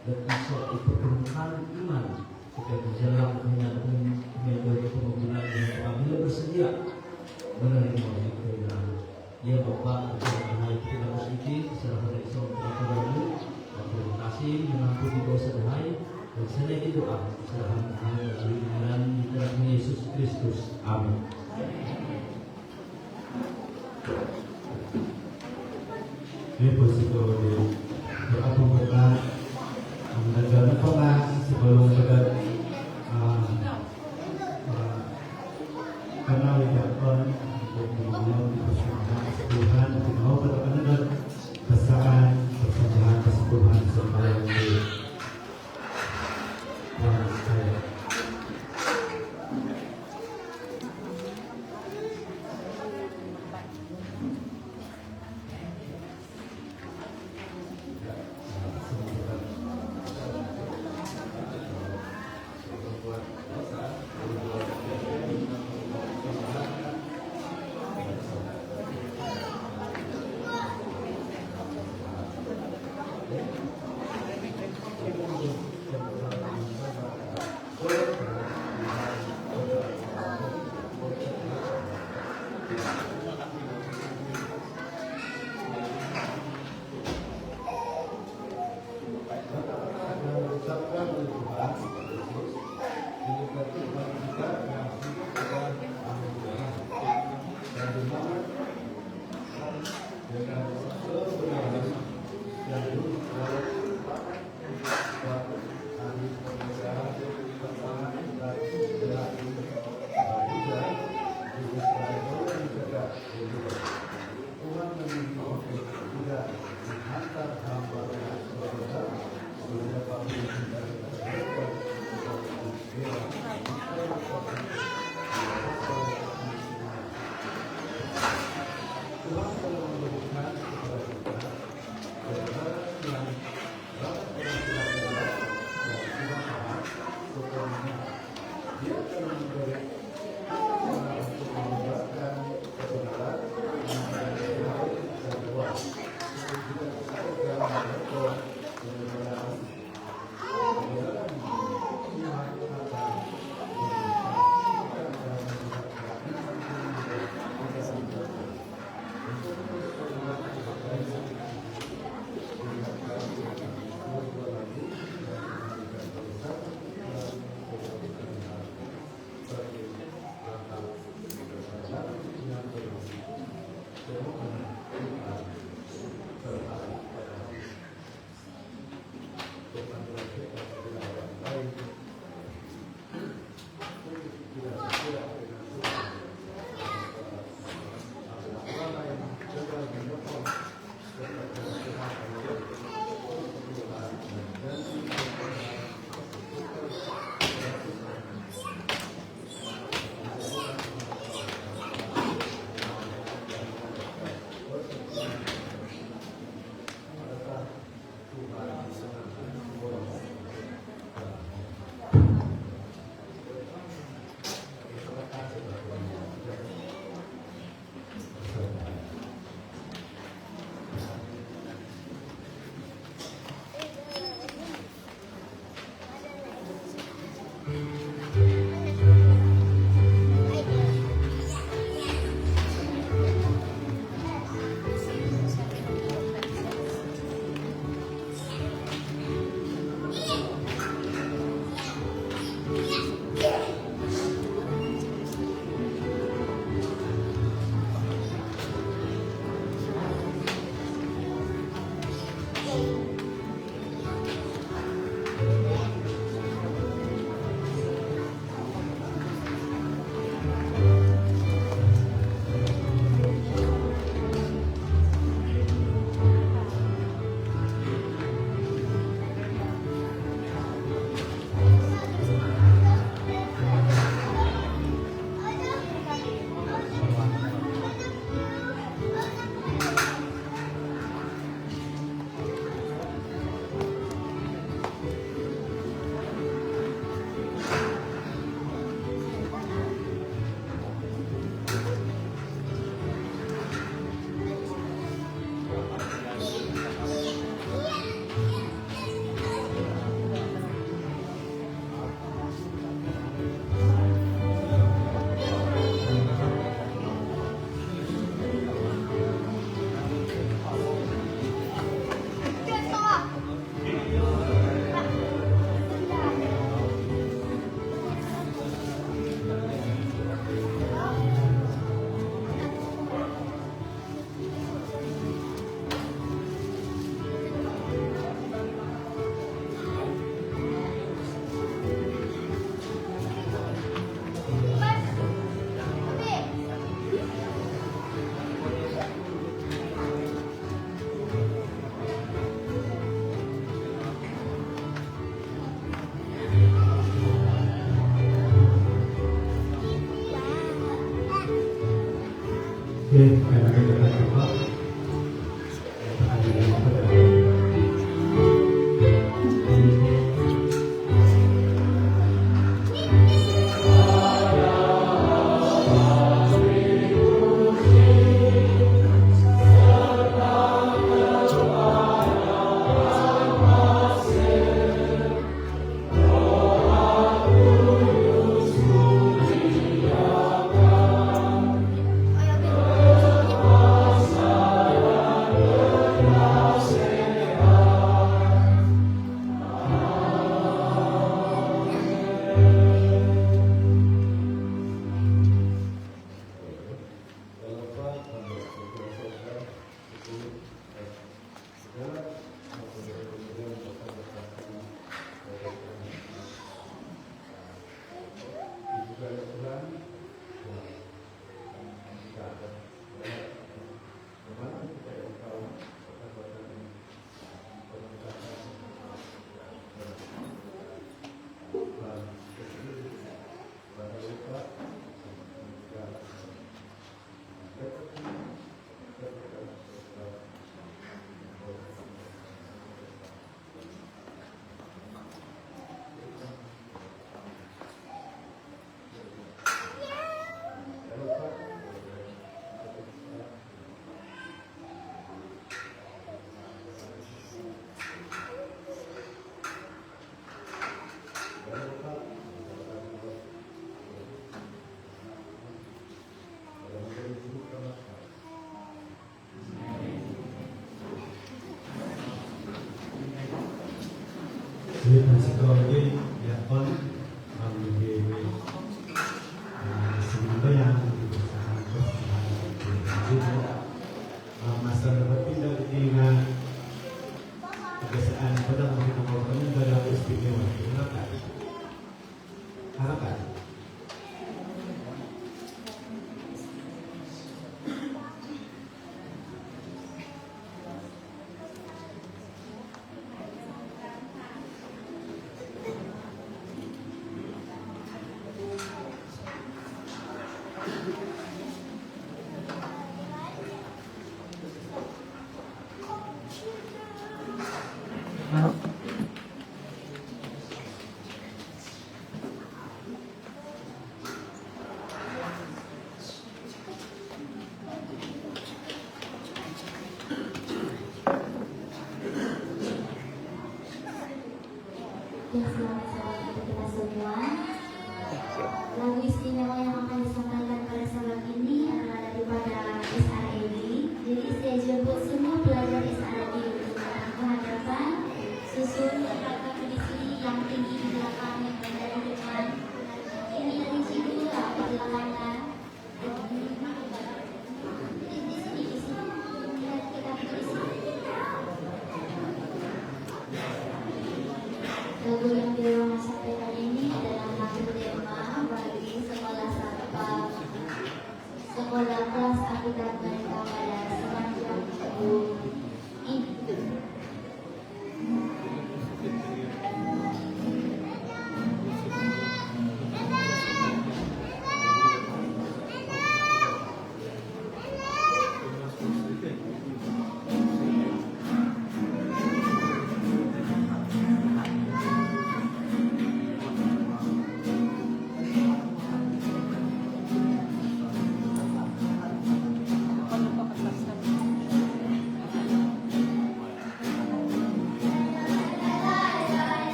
dan iso dipertemukan iman supaya berjalan kehendak menjadi pembangunan yang apabila bersedia menerima kebenaran. Ya Bapak, terima kasih kita bersyukur secara iso terlalu terima kasih mengampuni dosa dahai dan selain itu doa serahkan melalui iman di dalam Yesus Kristus. Amin. Deposito de doa pemberkat mengajarkan pengas sebelum dekat kenal dilakukan untuk membangun persatuan kesatuan untuk mau berkenan dan kesamaan persatuan kesatuan serta yang di saya. Oke, karena kita coba Jadi psikologi ya kon sebenarnya yang masa berpindah dengan kebiasaan pada mungkin mengorbankan dalam istimewa harapan. Ya, selamat sore untuk kita semua. Lagu istimewa yang akan disampaikan pada saat ini adalah daripada SRED. Jadi saya jemput semua pelajar SRED untuk datang ke hadapan, susun tempat kondisi yang tinggi di belakang yang rendah di depan. Ini dari sini juga perlahan. Di sini. Kita di sini. Lagu yang Dewa sampaikan ini adalah lagu tema bagi sekolah kelas akibat mereka pada sepanjang minggu ini.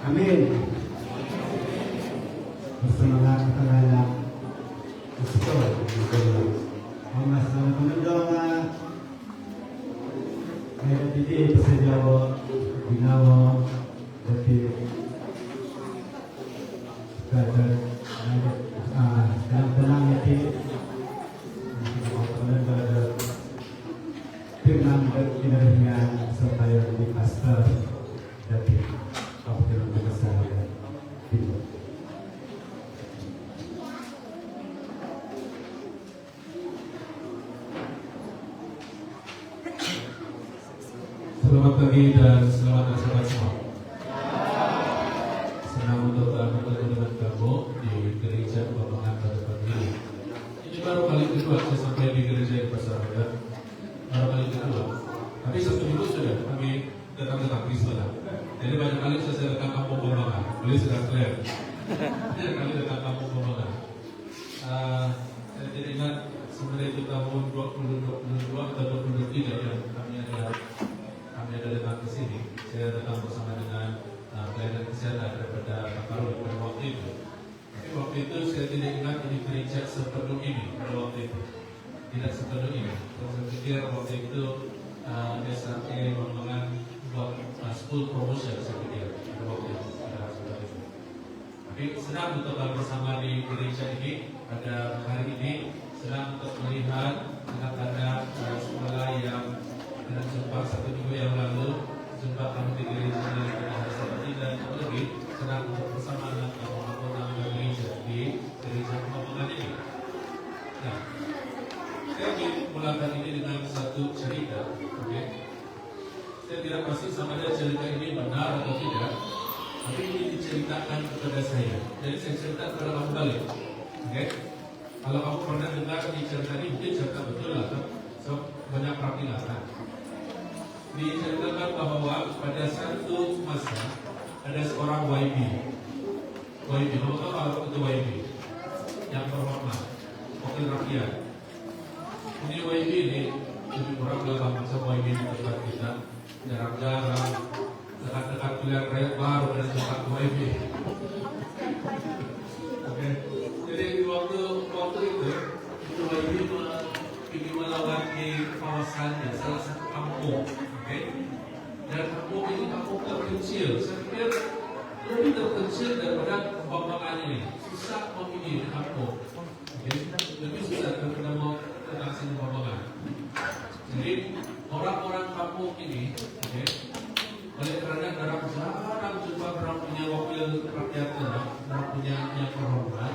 Amin. Bersemangat anak-anak sekolah. Mas penundang saya tadi peserta binawa dari dalam tenang itu dengan dengan supaya di pastor dari kabupaten besar itu. Selamat pagi dan selamat datang semua. Senang untuk bertemu dengan kamu di gereja Pembangunan pada pagi ini. Ini baru kali kedua saya sampai di gereja di Pasar Medan. Baru kali kedua. Tapi satu minggu sudah kami datang Kristus. Jadi banyak kali saya datang kampung Pembangunan. Beliau sudah clear. Banyak kali datang kampung Pembangunan. Saya tidak ingat sebenarnya itu tahun 2022 atau 2023 yang kami ada datang ke sini. Saya datang bersama dengan pelayanan kesehatan daripada Pak Karul pada waktu itu. Tapi waktu itu saya tidak ingat ini gereja sepenuh ini pada waktu itu. Tidak sepenuh ini. Saya pikir waktu itu SRE Pembangunan buat school promotion saya pikir pada waktu itu. Tapi senang untuk bersama di gereja ini pada hari ini. Senang untuk melihat anak-anak sekolah yang dan jumpa satu minggu yang lalu, jumpa kami di gereja pada hari Sabat dan lebih senang untuk bersama dengan anggota gereja di gereja Pembangunan ini. Nah, saya ingin mulakan ini dengan satu cerita. Okay? Saya tidak pasti sama ada cerita ini benar atau tidak, tapi ini diceritakan kepada saya. Jadi saya cerita kepada kamu balik. Okay? Kalau kamu pernah dengar di cerita ini, mungkin cerita betul lah. So, banyak praktilah kan? Diceritakan bahwa pada satu masa ada seorang YB. Kamu tahu apa itu YB? Yang terhormat, wakil rakyat. Ini YB ini lebih kurang dalam macam YB di tempat kita. Jarang-jarang dekat-dekat pilihan rakyat baru ada tempat YB. Oke. Jadi waktu itu YB ingin melawan di kawasannya salah satu kampung. Okay. Dan kampung ini kampung terpencil. Saya pikir lebih terpencil daripada Pembangunan ini. Susah memilih kampung. Okay. Lebih susah daripada mau tentang sini Pembangunan. Jadi orang-orang kampung ini, okay, oleh kerana jarang jumpa orang punya wakil rakyatnya, orang punya yang terhormat,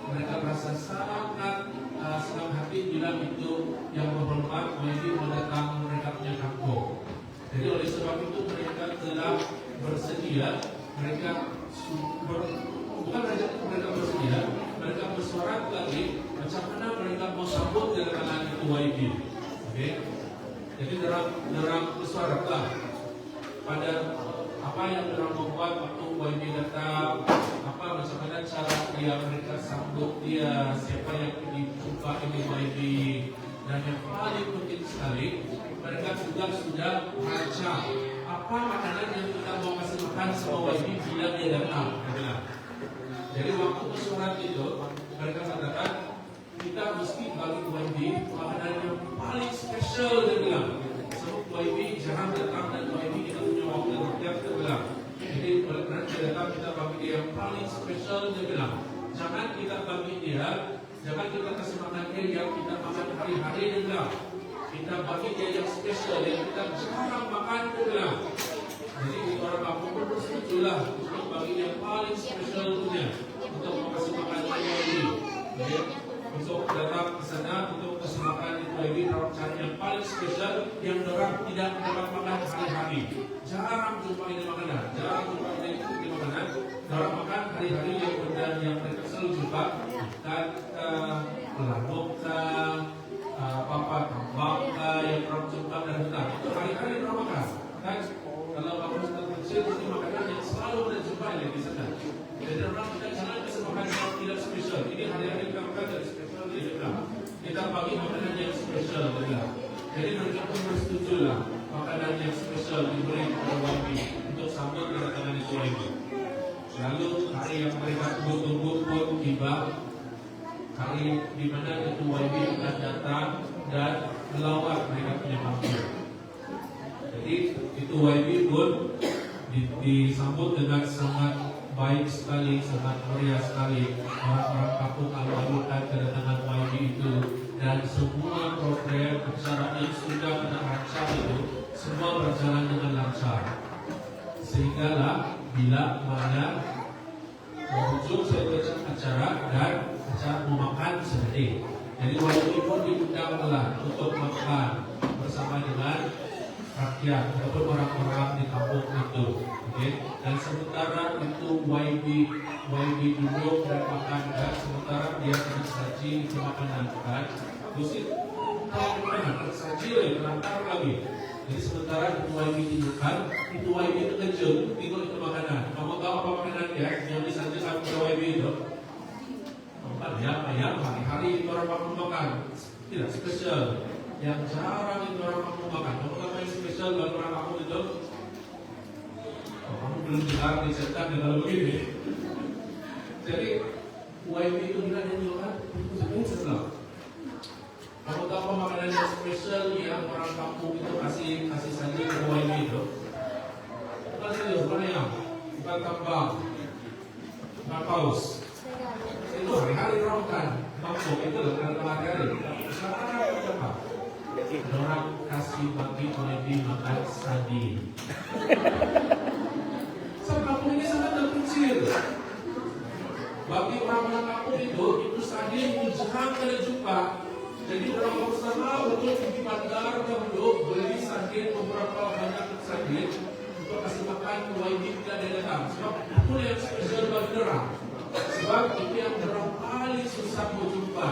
mereka merasa sangat senang hati bila itu yang terhormat YB mendatang mereka punya kampung. Jadi oleh sebab itu mereka telah bersedia, mereka bersedia, mereka bersuara lagi macam mana mereka mau sambut kedatangan itu YB. Okay? Jadi dalam bersuaralah pada apa yang mereka membuat waktu YB datang, apa macam mana cara dia mereka sambut dia, siapa yang dijumpa ini YB, dan yang paling penting sekali mereka juga sudah baca apa makanan yang kita mau kasih makan sama YB bila dia datang. Jadi waktu bersurat itu mereka katakan kita mesti bagi YB makanan yang paling spesial. Dia bilang sebab YB jarang datang dan YB kita punya waktu rakyat. Dia bilang jadi oleh kerana dia datang kita bagi dia yang paling spesial. Dia bilang jangan kita bagi dia, jangan kita kasih makan dia yang kita makan hari-hari. Dia bilang kita bagi dia yang spesial yang kita jarang makan. Dia bilang jadi orang kampung pun bersetujulah untuk bagi yang paling spesial punya untuk kasih makan YB. Untuk datang ke sana untuk kasih makan YB cara yang paling spesial yang orang tidak dapat makan hari-hari. Jarang jumpa ini makanan, jarang jumpa ini makanan. Orang makan hari-hari yang benda yang mereka selalu jumpa dan lauk apa tambak yang orang jumpa dan benar itu hari-hari orang makan. Kan kalau kamu sudah kecil ini makanan yang selalu ada jumpa di sana. Jadi orang tidak jangan kasih makan yang tidak spesial. Ini hari-hari kita makan yang spesial dia bilang. Kita bagi makanan yang spesial dia. Jadi mereka pun bersetujulah makanan yang spesial diberi kepada YB untuk sambut kedatangan itu YB. Lalu hari yang mereka tunggu-tunggu pun tiba, hari di mana itu YB akan datang dan melawan mereka punya musuh. Jadi itu YB pun disambut dengan sangat baik sekali, sangat meriah sekali. Orang-orang kampung alu-alukan kedatangan YB itu, dan semua program acara yang sudah kita rancang itu semua berjalan dengan lancar. Sehinggalah bila mana berujung selesai acara dan acara memakan sedih. Jadi YB pun diundanglah untuk makan bersama dengan rakyat ataupun orang-orang di kampung itu. Okay? Dan sementara itu YB duduk dan makan, dan sementara dia sedang saji itu makanan kan. Terus saji lagi, terlantar lagi. Jadi sementara itu YB dudukkan, itu YB terkejut, tengok itu makanan. Kamu tahu apa makanan dia yang disajikan kepada YB itu? Ayam, hari-hari itu orang makan, tidak spesial. Yang jarang itu orang mampu makan. Kamu tahu yang spesial bagi orang mampu itu? Kamu belum dengar dicetak kalau begini. Jadi YB itu bilang yang jualan itu sebenarnya. Kamu tahu apa makanan yang spesial yang orang kampung itu kasih saja ke YB itu? Bukan serius, bukan ayam, bukan tambang, bukan paus. Itu hari-hari orang makan. Kampung itu loh karena hari-hari. Sekarang apa? Orang kasih bagi YB makan sardin. Kampung ini sangat terpencil. Bagi orang-orang kampung itu sardin itu jarang kali jumpa. Jadi orang bersama betul pergi bandar dahulu beli sardin beberapa banyak sardin untuk kasih makan ke YB tidak ada datang. Sebab itu yang spesial bagi orang. Sebab itu yang orang paling susah berjumpa.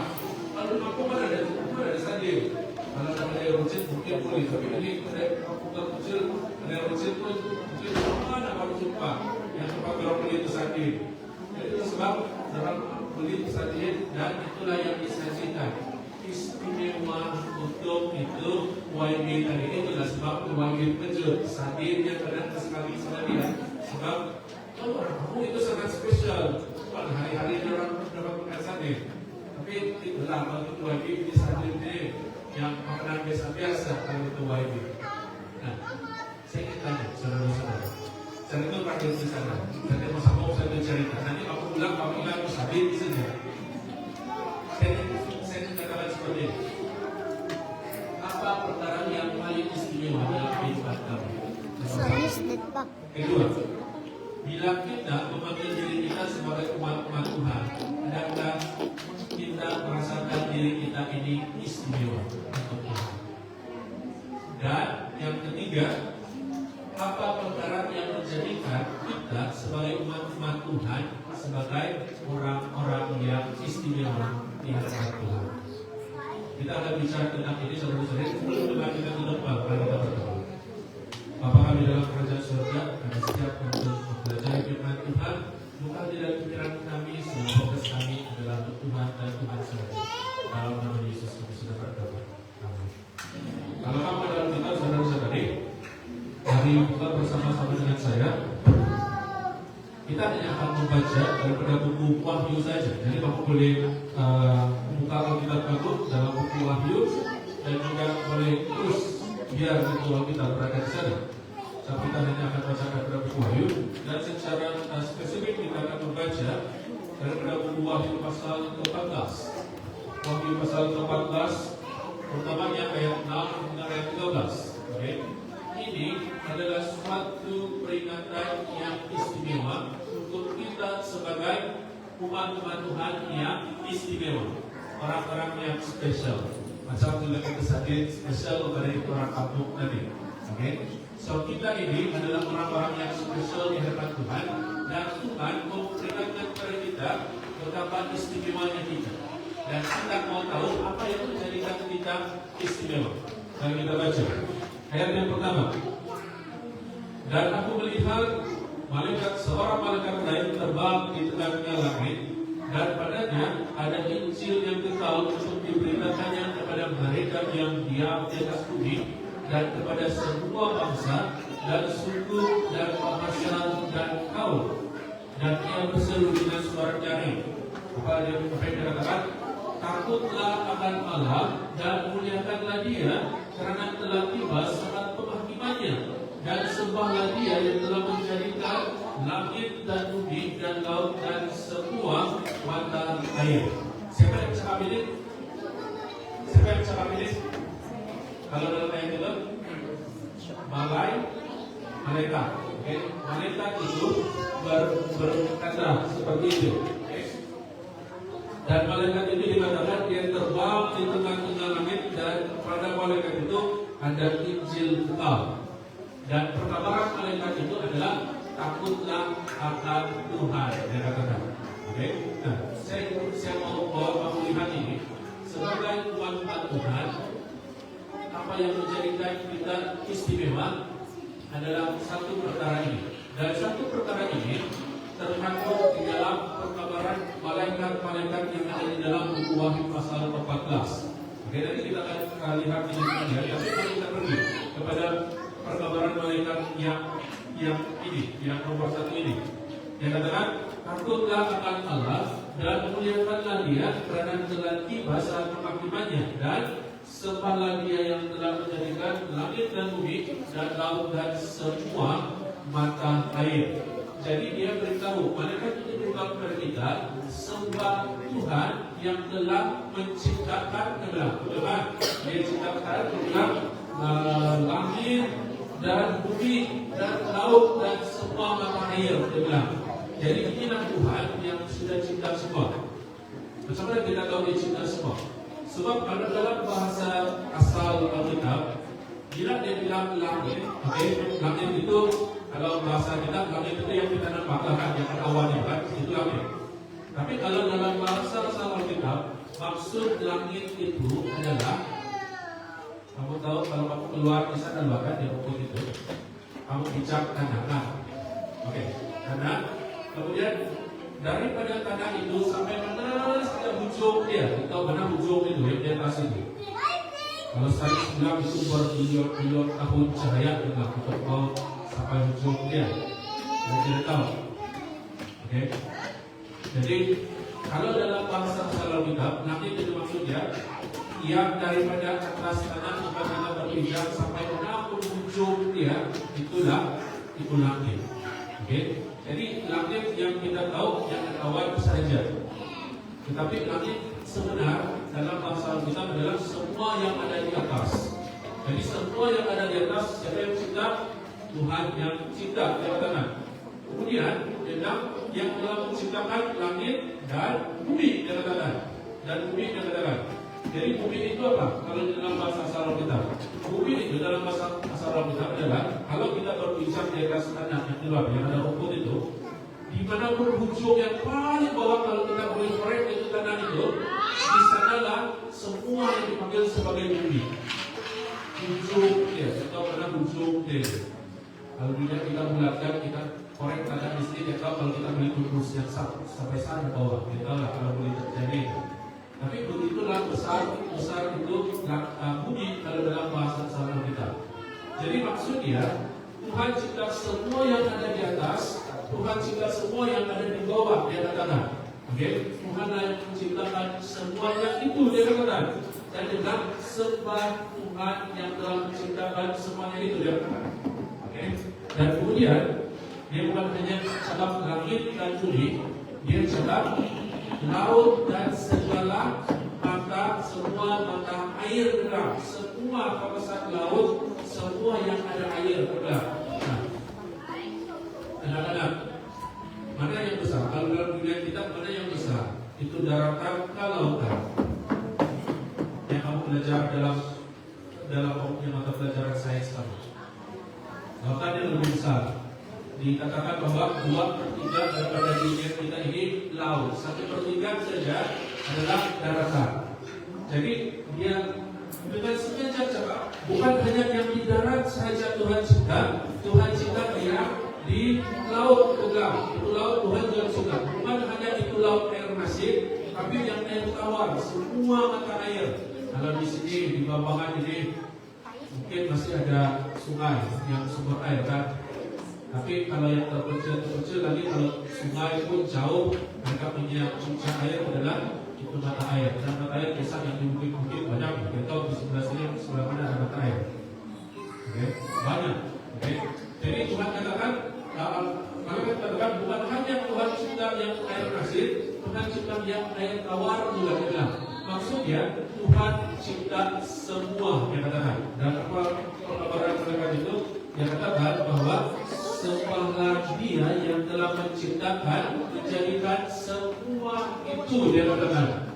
Kalau kampung mana ada sardin. Kalau ada runcit mungkin boleh, tapi ini ada kampung kecil, ada runcit pun mungkin mana baru jumpa yang tempat orang beli itu sardin. Jadi itu sebab orang beli sardin dan itulah yang disajikan. Istimewa untuk itu YB tadi itulah sebab YB kejut sardin yang kadang sekali ya. Sebab orang kampung itu sangat spesial. Pada hari-hari orang dapat makan sardin. Tapi itulah bagi YB di sardin ini yang makanan biasa-biasa kalau itu YB. Nah, saya ingin tanya saudara-saudara. Saya itu praktis di sana. Nanti mau saya bercerita. Nanti aku bilang kamu ingat sardin saja. Saya katakan seperti ini. Apa perkara yang paling istimewa dalam kehidupan kamu? Kedua, bila kita memanggil diri kita sebagai umat Tuhan, hendaklah kita merasakan diri kita ini istimewa untuk Tuhan. Dan yang ketiga, apa perkara yang menjadikan kita sebagai umat Tuhan sebagai orang-orang yang istimewa di hadapan Tuhan. Kita akan bicara tentang ini saudara-saudara sebelum kita tutup pada kita berdoa. Bapa kami dalam kerajaan surga, kami siap untuk belajar firman Tuhan. Bukan di dalam pikiran kami, semua fokus kami adalah untuk Tuhan dan Tuhan saja. Dalam nama Yesus kami sudah berdoa. Amin. Kalau kamu dalam kita saudara-saudari, mari buka bersama-sama dengan saya. Kita hanya akan membaca daripada buku Wahyu saja. Jadi kamu boleh buka Alkitab kamu dalam buku Wahyu dan juga boleh terus biar itu Alkitab berada di sana. Tapi kita hanya akan baca daripada buku Wahyu dan secara spesifik kita akan membaca daripada buku Wahyu pasal ke-14. Wahyu pasal ke-14 pertamanya ayat 6 hingga ayat 13. Okay. Ini adalah suatu peringatan yang istimewa untuk kita sebagai umat-umat Tuhan yang istimewa, orang-orang yang spesial. Macam bila kita sakit spesial dari orang kampung tadi. Okay? So kita ini adalah orang-orang yang spesial di hadapan Tuhan, dan Tuhan memperingatkan kepada kita betapa istimewanya kita. Dan kita mau tahu apa yang menjadikan kita istimewa. Mari kita baca ayat yang pertama. Dan aku melihat seorang malaikat lain terbang di tengah-tengah langit, dan padanya ada Injil yang kekal untuk diberitakannya kepada mereka yang diam di atas bumi, dan kepada semua bangsa dan suku dan bahasa dan kaum. dan ia berseru dengan suara nyaring. Apa yang dia katakan? Takutlah akan Allah dan muliakanlah Dia, karena telah tiba saat penghakimannya, dan sembahlah Dia yang telah menjadikan langit dan bumi dan laut dan semua mata air. Siapa yang cakap ini? Siapa yang cakap ini? Kalau dalam ayat itu, malaikat. Okay. Malaikat itu berkata seperti itu. Okay. Dan malaikat itu dikatakan dia terbang di tengah-tengah langit, dan pada malaikat itu ada Injil kekal. Dan perkabaran malaikat itu adalah takutlah akan Tuhan, dia katakan. Okay. Nah, saya mau bawa kamu lihat ini sebagai umat Tuhan. Apa yang menjadikan kita istimewa adalah satu perkara ini. Dan satu perkara ini terkandung di dalam perkabaran malaikat-malaikat yang ada di dalam buku Wahyu pasal 14. Oke, nanti kita akan lihat ini ya. Tapi kalau kita pergi kepada perkabaran malaikat yang ini, yang nomor 1 ini, yang katakan takutlah akan Allah dan muliakanlah Dia, karena telah tiba saat penghakimannya, dan sembahlah Dia yang telah menjadikan langit dan bumi dan laut dan semua mata air. Jadi dia beritahu, malaikat itu beritahu kepada kita, sembah Tuhan yang telah menciptakan Tuhan. Dia ciptakan langit dan bumi dan laut dan semua mata air. Dia bilang. Jadi inilah Tuhan yang sudah cipta semua. Macam mana kita tahu dia cipta semua? Sebab kalau dalam bahasa asal Alkitab, bila dia bilang langit, langit itu kalau bahasa kita, langit itu yang kita nampak kan, yang awalnya kan, itu langit. Tapi kalau dalam bahasa asal Alkitab, maksud langit itu adalah, kamu tahu kalau kamu keluar di sana bahkan di buku itu, kamu bijak kanan. Kanan. Kemudian daripada tanah itu sampai mana saja ujung dia, atau mana ujung itu yang di atas itu. Kalau saya bilang itu berbilion-bilion tahun cahaya dengan untuk mau sampai ujung dia, saya tidak tahu. Oke. Jadi kalau dalam bahasa Alkitab, langit itu maksudnya yang daripada atas tanah sampai tanah berpindah sampai mana ujung dia, itulah itu langit. Oke. Jadi langit yang kita tahu yang awal saja. Tetapi langit sebenar dalam bahasa Alkitab adalah semua yang ada di atas. Jadi semua yang ada di atas, siapa yang cipta? Tuhan yang cipta, dia katakan. Kemudian yang telah menciptakan langit dan bumi, dia katakan. Dan bumi, dia katakan. Jadi bumi itu apa? Kalau dalam bahasa asal Alkitab, bumi itu dalam bahasa asal Alkitab adalah kalau kita berbicara di atas tanah yang keluar yang ada rumput itu, di mana ujung yang paling bawah kalau kita boleh korek itu tanah itu, di sanalah semua yang dipanggil sebagai bumi. Ujung dia, atau mana ujung dia. Kalau kita bulatkan, kita korek tanah di sini, kita tahu kalau kita beli kurus yang sampai sana bawah, kita tahu lah kalau boleh terjadi. Tapi begitulah besar itu bumi kalau dalam bahasa asal kita. Jadi maksudnya Tuhan cipta semua yang ada di atas, Tuhan cipta semua yang ada di bawah, dia katakan. Oke, Tuhanlah yang menciptakan semuanya itu, dia katakan. Dan dengan sembah Tuhan yang telah menciptakan semuanya itu, dia katakan. Oke, dan kemudian dia bukan hanya cakap langit dan bumi, dia cakap laut dan segala semua mata air benar, semua kawasan laut, semua yang ada air benar. Nah, anak-anak, mana yang besar? Kalau dalam dunia kita mana yang besar? Itu daratan ke lautan. Yang kamu belajar dalam mata pelajaran sains kamu. Lautan yang lebih besar. Dikatakan bahwa 2/3 daripada dunia kita ini laut, 1/3 saja adalah daratan. Jadi dia dengan sengaja cakap, bukan hanya yang di darat saja Tuhan cipta, Tuhan cipta dia di laut juga. Itu laut Tuhan juga cipta. Bukan hanya itu laut air masin, tapi yang air tawar, semua mata air. Kalau di sini di Bambangan ini mungkin masih ada sungai yang sumber air kan. Tapi kalau yang terpencil lagi, kalau sungai pun jauh, mereka punya sumber air adalah itu mata air. Dan mata air kisah yang di bukit-bukit banyak. Kita tahu di sebelah sini, sebelah mana ada mata air. Banyak. Jadi Tuhan katakan, malaikat katakan bukan hanya Tuhan cipta yang air asin, Tuhan cipta yang air tawar juga ada. Maksudnya Tuhan cipta semua, yang katakan. Dan pengkabaran malaikat itu yang katakan bahwa semualah Dia yang telah menciptakan, menjadikan semua itu, dia katakan.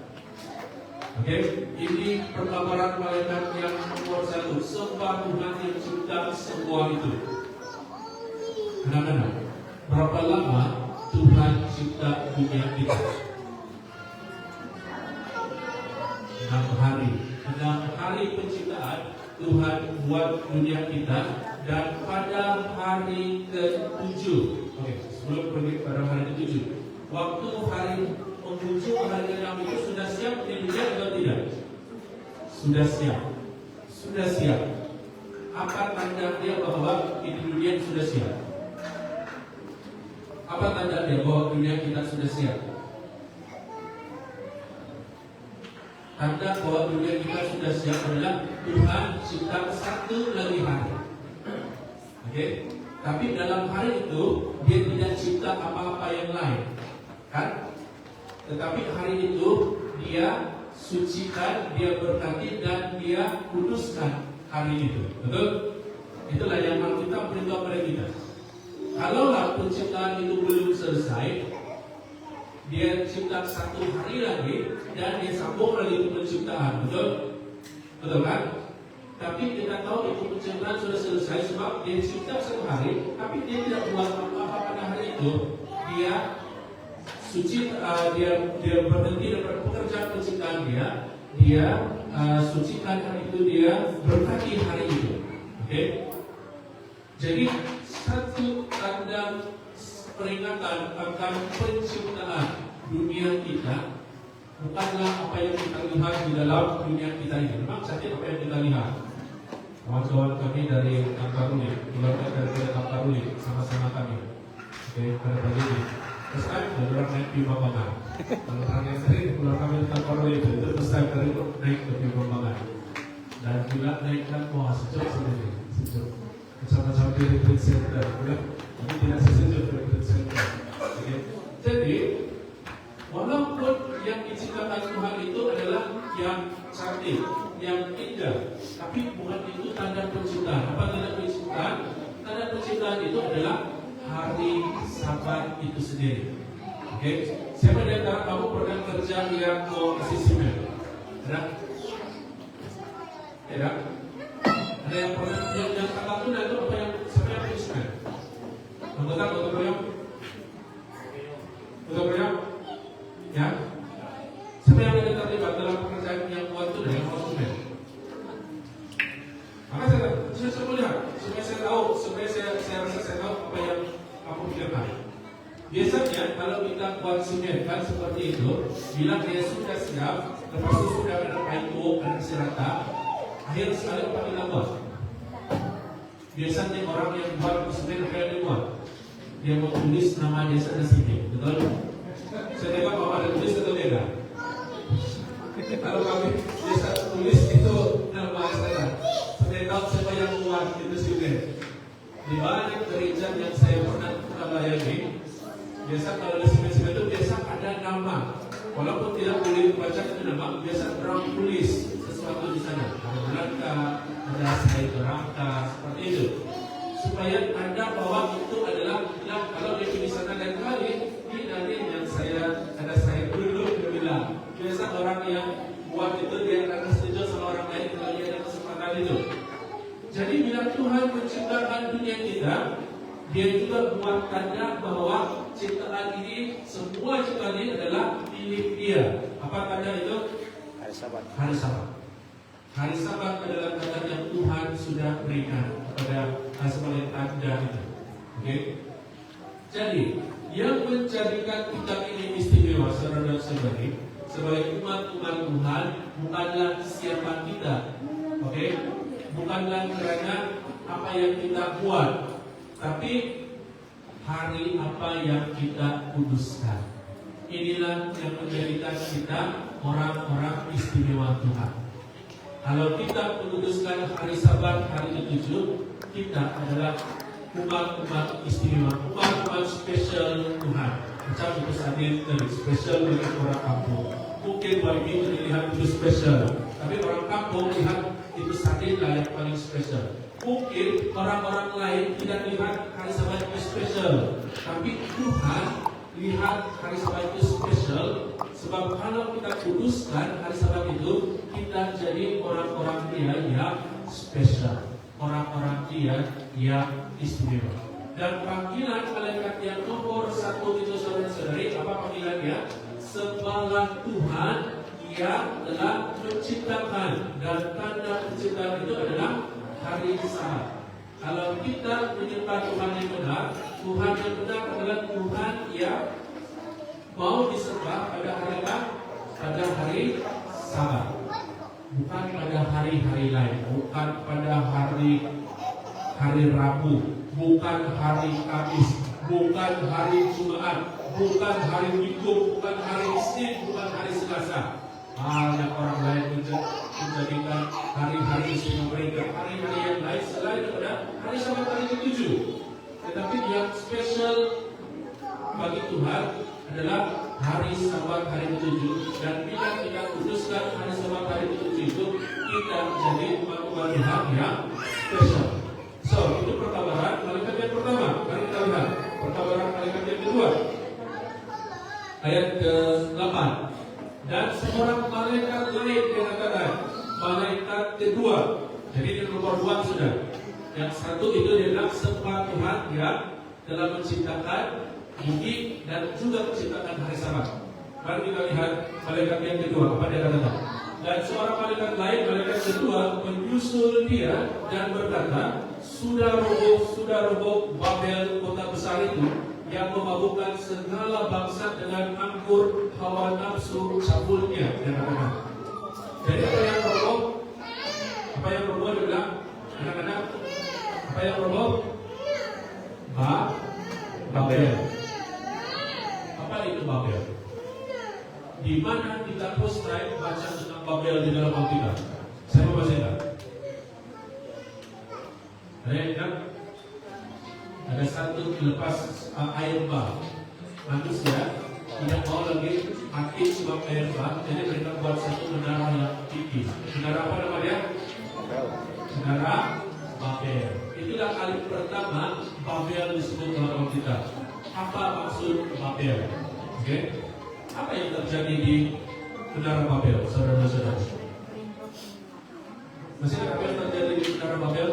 Ini perkabaran malaikat yang nomor 1. Sembah Tuhan yang cipta semua itu. Anak-anak, berapa lama Tuhan cipta dunia kita? 6 hari. 6 hari penciptaan Tuhan buat dunia kita, dan pada hari ke-7. Sebelum pergi pada hari ke-7, waktu hari penghujung hari ke-6 itu sudah siap di dunia atau tidak? Sudah siap. Sudah siap. Apa tanda dia bahwa di dunia sudah siap? Apa tanda dia bahwa dunia kita sudah siap? Tanda bahwa dunia kita sudah siap adalah Tuhan cipta satu lagi hari. Tapi dalam hari itu Dia tidak cipta apa-apa yang lain, kan? Tetapi hari itu Dia sucikan, Dia berkati, dan Dia kuduskan hari itu. Betul? Itulah yang Alkitab beritahu pada kita. Kalaulah penciptaan itu belum selesai, Dia cipta satu hari lagi, dan Dia sambung lagi itu penciptaan. Betul? Betul kan? Tapi kita tahu itu penciptaan sudah selesai sebab Dia cipta satu hari, tapi Dia tidak buat apa-apa pada hari itu. Dia suci, dia berhenti daripada pekerjaan penciptaan Dia sucikan hari itu, Dia berkati hari itu. Jadi satu tanda peringatan akan penciptaan dunia kita bukanlah apa yang kita lihat di dalam dunia kita ini. Memang saja apa yang kita lihat. Kawan-kawan kami dari Kamparuli, keluarga dari Kamparuli, sama-sama kami. Pada pagi ini. Terus kan ada orang naik di Bambangan. Kalau orang yang sering keluar kami di Kamparuli itu terus saya naik ke Bambangan. Dan juga naikkan sejuk sendiri, sejuk. Bersama-sama di retreat center, tapi tidak sesejuk di retreat center. Jadi walaupun yang diciptakan Tuhan itu adalah yang cantik, yang indah, tapi bukan itu tanda penciptaan. Apa tanda penciptaan? Tanda penciptaan itu adalah hari Sabat itu sendiri. Siapa di antara kamu pernah kerja yang mau kasih semen? Ada? Ada? Ada yang pernah yang kakak tuna itu apa yang siapa yang kasih semen? Anggota Royong? Anggota Royong? Ya? Siapa yang ada terlibat dalam pekerjaan yang buat itu dan yang mau semen? Maka saya melihat, supaya saya tahu, supaya saya rasa saya tahu apa yang aku pikirkan. Biasanya kalau kita buat semen kan seperti itu, bila dia sudah siap, lepas itu sudah ada kayu, ada kasih rata, akhir sekali apa kita buat? Biasanya orang yang buat semen apa yang dia buat? Dia mau tulis nama dia sana sini, betul? Saya tengok bahwa ada tulis atau tidak? Kalau kami biasa tulis itu nama saya, supaya tahu siapa yang buat itu semen. Di banyak gereja yang saya pernah layani, biasa kalau ada semen-semen itu biasa ada nama. Walaupun tidak boleh baca itu nama, biasa orang tulis sesuatu di sana. Ada Belanda, ada saya Rangka, seperti itu. Supaya anda bahwa itu adalah kalau dia di sana dan kali ini dari yang ada saya dulu dia bilang. Biasa orang yang buat itu dia akan setuju sama orang lain kalau dia ada kesempatan itu. Jadi bila Tuhan menciptakan dunia kita, Dia juga buat tanda bahwa ciptaan ini, semua ciptaan ini adalah milik Dia. Apa tanda itu? Hari Sabat. Hari Sabat. Hari Sabat adalah tanda yang Tuhan sudah berikan kepada sebagai tanda itu. Jadi yang menjadikan kita ini istimewa, saudara dan saudari, sebagai umat-umat Tuhan bukanlah kesiapan kita, bukanlah karena apa yang kita buat, tapi hari apa yang kita kuduskan. Inilah yang menjadikan kita orang-orang istimewa Tuhan. Kalau kita menguduskan hari Sabat, hari ke-7, kita adalah umat-umat istimewa, umat-umat spesial Tuhan. Macam itu tadi spesial bagi orang kampung. Mungkin bagi itu dilihat itu spesial, tapi orang kampung lihat itu tadi yang paling spesial. Mungkin orang-orang lain tidak lihat hari Sabat itu spesial, tapi Tuhan lihat hari Sabat itu spesial. Sebab kalau kita kuduskan hari Sabat itu, kita jadi orang-orang dia yang spesial, orang-orang dia yang istimewa. Dan panggilan malaikat yang nomor 1 itu saudara-saudari, apa panggilannya? Sembahlah Tuhan yang telah menciptakan, dan tanda penciptaan itu adalah hari Sabat. Kalau kita menyembah Tuhan yang benar, Tuhan yang benar adalah Tuhan yang mau disembah pada hari apa? Pada hari Sabat, bukan pada hari-hari lain, bukan pada hari Rabu, bukan hari Kamis, bukan hari Jumat, bukan hari Minggu, bukan hari Isnin, bukan hari Selasa. Banyak orang lain menjadikan hari-hari istimewa mereka, hari-hari yang lain selain daripada hari Sabat hari ke-7. Tetapi yang spesial bagi Tuhan adalah hari Sabat hari ke-7, dan bila kita kuduskan hari Sabat hari ke-7 itu, kita menjadi umat-umat Tuhan yang spesial. So, itu perkabaran malaikat yang pertama. Mari kita lihat perkabaran malaikat yang kedua, ayat ke-8. Dan seorang malaikat lain dikatakan malaikat kedua. Jadi ini nomor 2 sudah. Yang satu itu adalah sembah Tuhan yang telah menciptakan bumi dan juga menciptakan hari Sabat. Mari kita lihat malaikat yang kedua, apa dia katakan. Dan seorang malaikat lain, malaikat kedua, menyusul dia dan berkata, sudah roboh Babel, kota besar itu, yang memabukkan segala bangsa dengan anggur hawa nafsu cabulnya. Dia katakan. Jadi apa yang roboh? Apa yang roboh dia bilang? Anak-anak, apa yang roboh? Babel. Apa itu Babel? Di mana kita first time baca tentang Babel di dalam Alkitab? Saya mau baca enggak? Ada satu lepas air bah. Manusia tidak mau lagi mati sebab air bah, jadi mereka buat satu menara yang tinggi. Menara apa namanya? Menara Babel. Itulah kali pertama Babel disebut dalam Alkitab. Apa maksud Babel? Oke? Apa yang terjadi di Menara Babel, saudara-saudara? Masih ada apa yang terjadi di Menara Babel?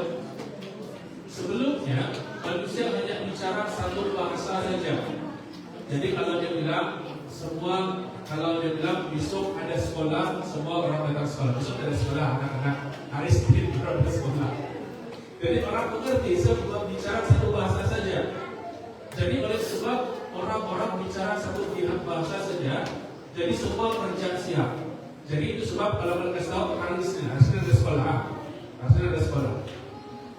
Sebelumnya manusia hanya bicara satu bahasa saja. Jadi kalau dia bilang besok ada sekolah, semua orang datang sekolah. Besok ada sekolah, anak-anak hari Senin ada sekolah. Jadi orang mengerti sebab bicara satu bahasa saja. Jadi oleh sebab orang-orang bicara satu pihak bahasa saja, jadi semua kerja siap. Jadi itu sebab kalau mereka tahu hari Senin ada sekolah, ada sekolah.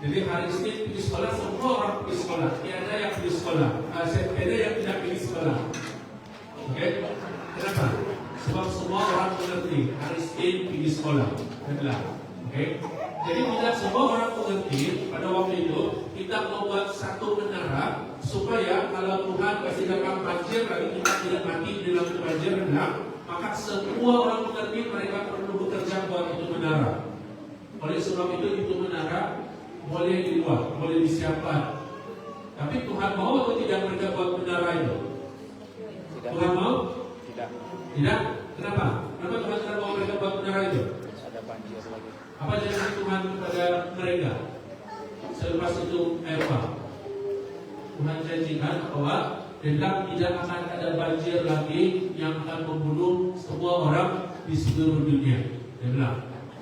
Jadi hari Senin pergi sekolah, semua orang pergi sekolah. Tiada yang pergi sekolah, tiada yang tidak pergi sekolah. Oke? Kenapa? Sebab semua orang mengerti hari Senin pergi sekolah. Betul? Oke? Jadi tidak semua orang mengerti pada waktu itu kita membuat satu menara supaya kalau Tuhan kasih datang banjir lagi kita tidak mati di dalam banjir rendah, maka semua orang mengerti mereka perlu bekerja buat itu menara. Oleh sebab itu menara boleh dibuat, boleh disiapkan. Tapi Tuhan mau atau tidak mereka buat menara itu? Tidak. Tuhan mau? Tidak. Tidak? Kenapa? Kenapa Tuhan tidak mau mereka buat menara itu? Ada banjir lagi. Apa janji Tuhan kepada mereka? Selepas itu apa? Tuhan janjikan bahwa tidak akan ada banjir lagi yang akan membunuh semua orang di seluruh dunia. Dia bilang,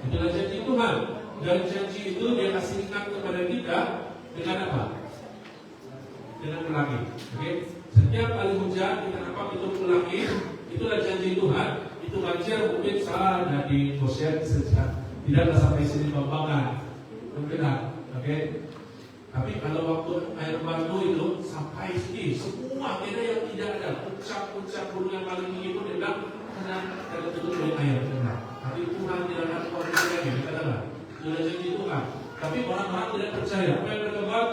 itulah janji Tuhan. Dan janji itu dia kasihkan kepada kita dengan apa? Dengan pelangi. Oke? Setiap kali hujan kita nampak itu pelangi, itulah janji Tuhan. Itu banjir mungkin sana di Goshen sejak tidaklah sampai sini Bambangan. Mungkin, oke? Tapi kalau waktu air batu itu sampai sini, semua tidak yang tidak ada puncak-puncak gunung yang paling tinggi pun dia bilang karena tertutup oleh air. Tapi Tuhan tidak akan koordinasi lagi, katakanlah sudah jadi Tuhan. Tapi orang-orang tidak percaya. Apa yang mereka buat?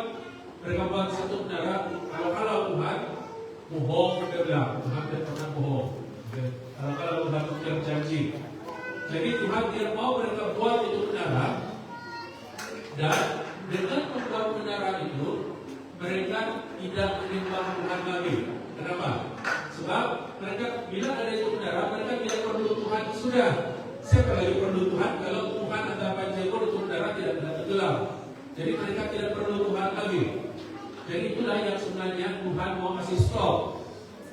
Mereka buat satu menara. Kalau Tuhan bohong, mereka bilang Tuhan tidak pernah bohong. Kalau Tuhan tidak janji. Jadi Tuhan tidak mau mereka buat itu menara. Dan dengan membuat menara itu, mereka tidak menyembah Tuhan lagi. Kenapa? Sebab mereka bila ada itu menara, mereka tidak perlu Tuhan. Sudah, siapa lagi perlu Tuhan? Kalau Tuhan ada panjang itu menara tidak tenggelam. Jadi mereka tidak perlu Tuhan lagi. Jadi itulah yang sebenarnya Tuhan mau kasih stop.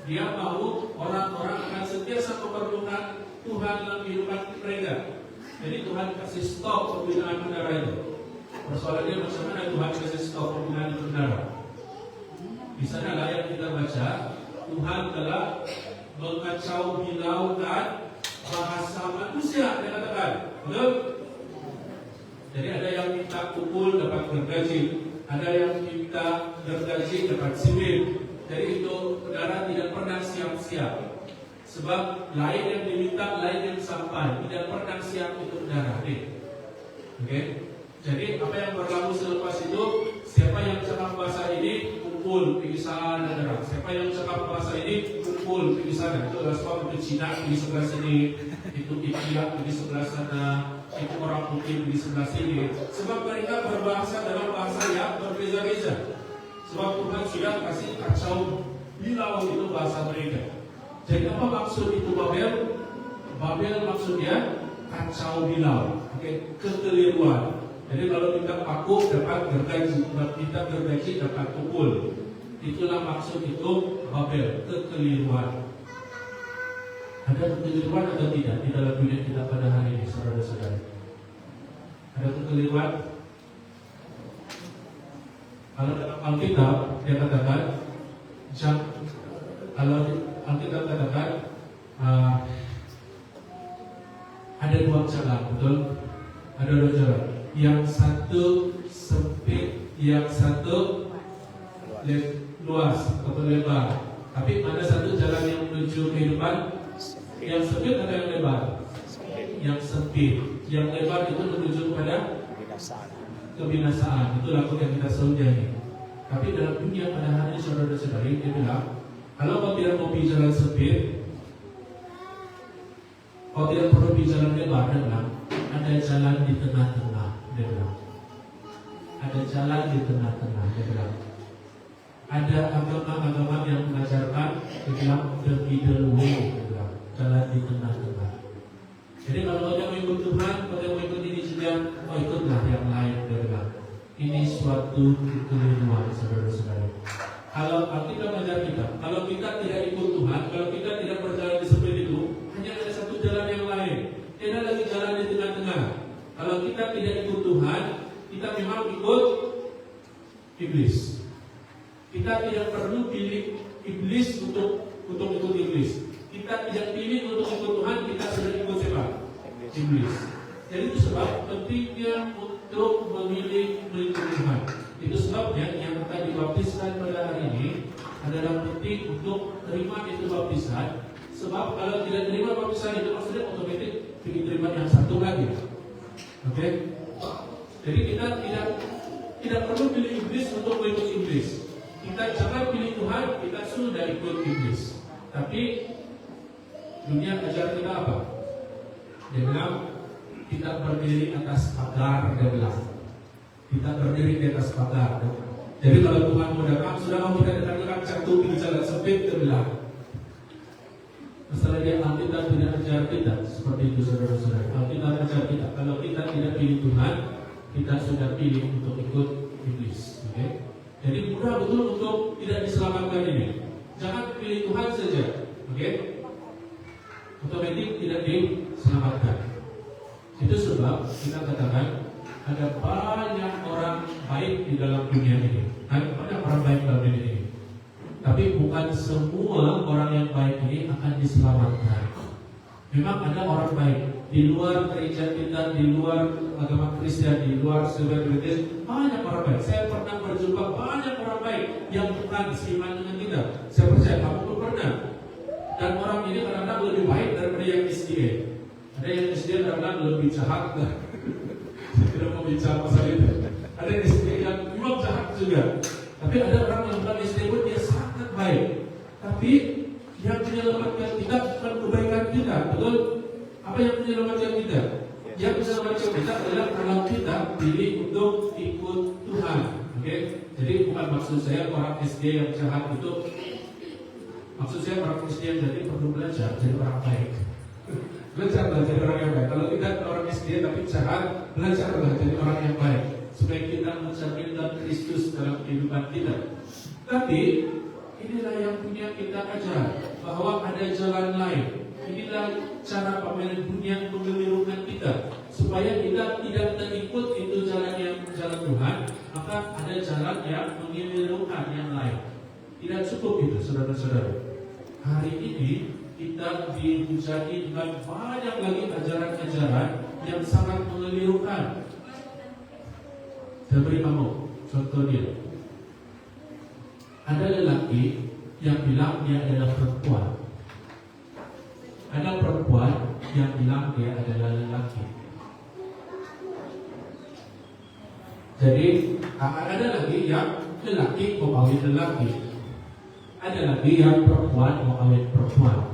Dia mau orang-orang akan sentiasa memerlukan Tuhan dalam kehidupan mereka. Jadi Tuhan kasih stop pembinaan menara itu. Persoalannya macam mana Tuhan kasih stop pembinaan itu menara? Di sana lah yang kita baca, Tuhan telah mengacau bilaukan bahasa manusia, dia katakan. Betul? Jadi ada yang minta kumpul dapat gergaji, ada yang minta gergaji dapat simen. Jadi itu saudara tidak pernah siap-siap. Sebab lain yang diminta, lain yang sampai. Tidak pernah siap itu saudara. Oke? Jadi apa yang berlaku selepas itu, siapa yang cakap bahasa ini kumpul pergi sana, saudara. Siapa yang cakap bahasa ini kumpul pergi sana. Itu adalah sebab itu Cina pergi sebelah sini, itu India pergi sebelah sana, itu orang putih di sebelah sini. Sebab mereka berbahasa dalam bahasa yang berbeza-beza. Sebab Tuhan sudah kasih kacau bilau itu bahasa mereka. Jadi apa maksud itu Babel? Babel maksudnya kacau bilau, kekeliruan. Jadi kalau kita paku dapat gergaji, kita gergaji dapat pukul. Itulah maksud itu Babel, kekeliruan. Ada kekeliruan atau tidak di dalam dunia kita pada hari ini, saudara-saudara? Ada kekeliruan? Kalau dalam Alkitab dia katakan, kalau Alkitab katakan ada dua jalan, betul? Ada dua jalan. Yang satu sempit, yang satu luas atau lebar. Tapi mana satu jalan yang menuju kehidupan? Yang sempit atau yang lebar? Yang sempit. Yang lebar itu menuju kepada kebinasaan. Itulah yang kita saudari. Tapi dalam dunia pada hari saudara-saudari dia bilang, kalau kau tidak mau pergi jalan sempit, kau tidak perlu pergi jalan lebar. Dia bilang, ada jalan di tengah-tengah. Dia bilang, ada jalan di tengah-tengah. Dia bilang, ada agama-agama yang mengajarkan, dia bilang, the middle way. Dia bilang, jalan di tengah-tengah. Jadi kalau kau mau ikut Tuhan, kau mau ikut ini juga, kau ikutlah yang lain. Dia bilang, ini suatu kekeliruan, saudara-saudara. Kalau kita mengajar kita, kalau kita tidak ikut Tuhan, kalau kita tidak berjalan di seperti itu, hanya ada satu jalan yang lain. Tidak lagi jalan di tengah-tengah. Kalau kita tidak ikut Tuhan, kita memang ikut iblis. Kita tidak perlu pilih iblis untuk ikut iblis. Kita tidak pilih untuk ikut Tuhan, kita sudah ikut siapa? Iblis. Jadi itu sebab pentingnya untuk memilih Tuhan. Itu sebabnya yang akan dibaptiskan pada hari ini adalah penting untuk terima itu baptisan. Sebab kalau tidak terima baptisan itu maksudnya otomatis ingin terima yang satu lagi. Oke? Jadi kita tidak perlu pilih iblis untuk ikut iblis. Kita jangan pilih Tuhan, kita sudah ikut iblis. Tapi dunia ajar kita apa? Dia bilang kita berdiri atas pagar. Dia bilang kita berdiri di atas pagar. Jadi kalau Tuhan mau datang, sudah mau kita datang jatuh di jalan sempit. Dia bilang masalahnya Alkitab tidak ajar kita seperti itu, saudara-saudara. Alkitab ajar kita kalau kita tidak pilih Tuhan, kita sudah pilih untuk ikut iblis. Okay? Jadi mudah betul untuk tidak diselamatkan ini. Jangan pilih Tuhan saja. Okay? Otomatis tidak diselamatkan. Itu sebab kita katakan ada banyak orang baik di dalam dunia ini. Banyak orang baik dalam dunia ini. Tapi bukan semua orang yang baik ini akan diselamatkan. Memang ada orang baik di luar gereja kita, di luar agama Kristen, di luar selebritis, banyak orang baik. Saya pernah berjumpa banyak orang baik yang bukan seiman dengan kita. Saya percaya kamu pun pernah. Dan orang ini kadang-kadang lebih baik daripada yang SDA. Ada yang SDA kadang-kadang lebih jahat. Saya tidak mau bicara pasal itu. Ada yang SDA yang memang jahat juga. Tapi ada orang yang bukan SDA pun dia sangat baik. Tapi yang menyelamatkan kita bukan kebaikan kita, betul? Apa yang menyelamatkan kita? Yang menyelamatkan kita adalah kalau kita pilih untuk ikut Tuhan. Oke? Jadi bukan maksud saya orang SD yang jahat itu. Maksud saya orang SD yang jadi perlu belajar jadi orang baik. Belajarlah jadi orang yang baik. Kalau kita orang SD tapi jahat, belajarlah jadi orang yang baik supaya kita mencerminkan Kristus dalam kehidupan kita. Tapi inilah yang punya kita ajar bahwa ada jalan lain. Inilah cara pameran dunia mengelirukan kita supaya kita tidak terikut itu jalan Tuhan, maka ada jalan yang mengelirukan yang lain. Tidak cukup itu, saudara-saudara. Hari ini kita dihujani dengan banyak lagi ajaran-ajaran yang sangat mengelirukan. Saya beri kamu contoh dia. Ada lelaki yang bilang dia adalah perempuan. Ada perempuan yang bilang dia adalah lelaki. Jadi ada lagi yang lelaki mau kawin lelaki. Ada lagi yang perempuan mau kawin perempuan.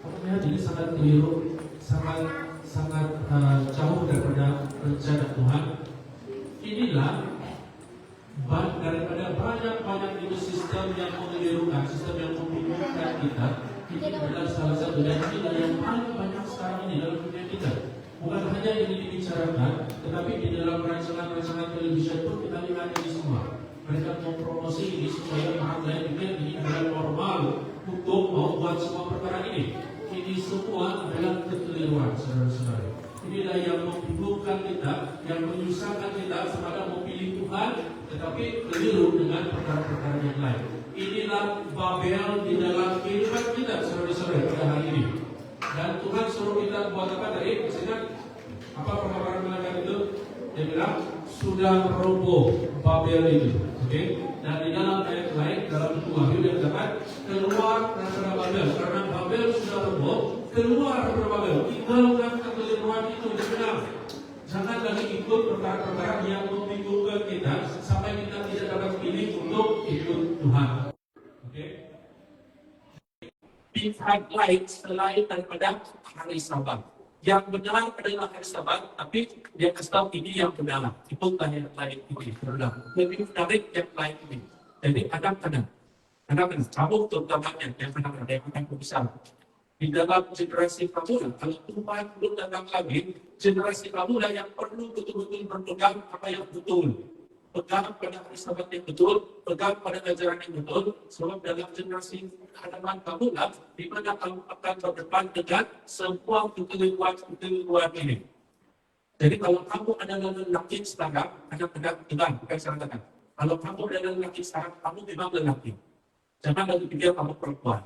Makanya ini sangat keliru, sangat jauh daripada rencana Tuhan. Inilah daripada banyak itu sistem yang mengelirukan, sistem yang membingungkan kita. Ini adalah salah satu dan ini yang paling banyak sekarang ini dalam dunia kita. Bukan hanya ini dibicarakan, tetapi di dalam rancangan-rancangan televisi pun kita lihat ini semua. Mereka mau promosi ini supaya orang lain pikir ini adalah normal untuk mau buat semua perkara ini. Ini semua adalah kekeliruan, saudara-saudara. Inilah yang membingungkan kita, yang menyusahkan kita sepada mau pilih Tuhan, tetapi keliru dengan perkara-perkara yang lain. Inilah Babel di dalam kehidupan kita, saudara-saudara, pada hari ini. Dan Tuhan suruh kita buat apa tadi? Maksudnya apa perkataan mereka itu? Dia bilang sudah roboh Babel itu, oke? Dan di dalam ayat lain dalam buku Wahyu dia katakan keluar daripada Babel, karena Babel sudah roboh, keluar daripada Babel, tinggalkan kekeliruan itu. Dia bilang jangan lagi ikut perkara-perkara yang membingungkan kita sampai kita tidak dapat pilih untuk ikut Tuhan. Oke? Pihak lain selain daripada hari Sabat. Yang benar adalah hari Sabat, tapi dia kasih tahu ini yang benar. Itu yang lain ini benar. Lebih menarik yang lain ini. Jadi kadang-kadang kamu terutamanya yang benar yang akan besar. Di dalam generasi kamu, kalau Tuhan belum datang lagi, generasi kamu lah yang perlu betul-betul berpegang apa yang betul. Pegang pada hari Sabat yang betul, pegang pada ajaran yang betul. Sebab dalam generasi hadapan kamu lah, di mana kamu akan berdepan dengan semua kekeliruan ini. Jadi kalau kamu adalah lelaki sekarang, bukan saya katakan. Kalau kamu adalah lelaki sekarang, kamu memang lelaki. Jangan lagi pikir kamu perempuan.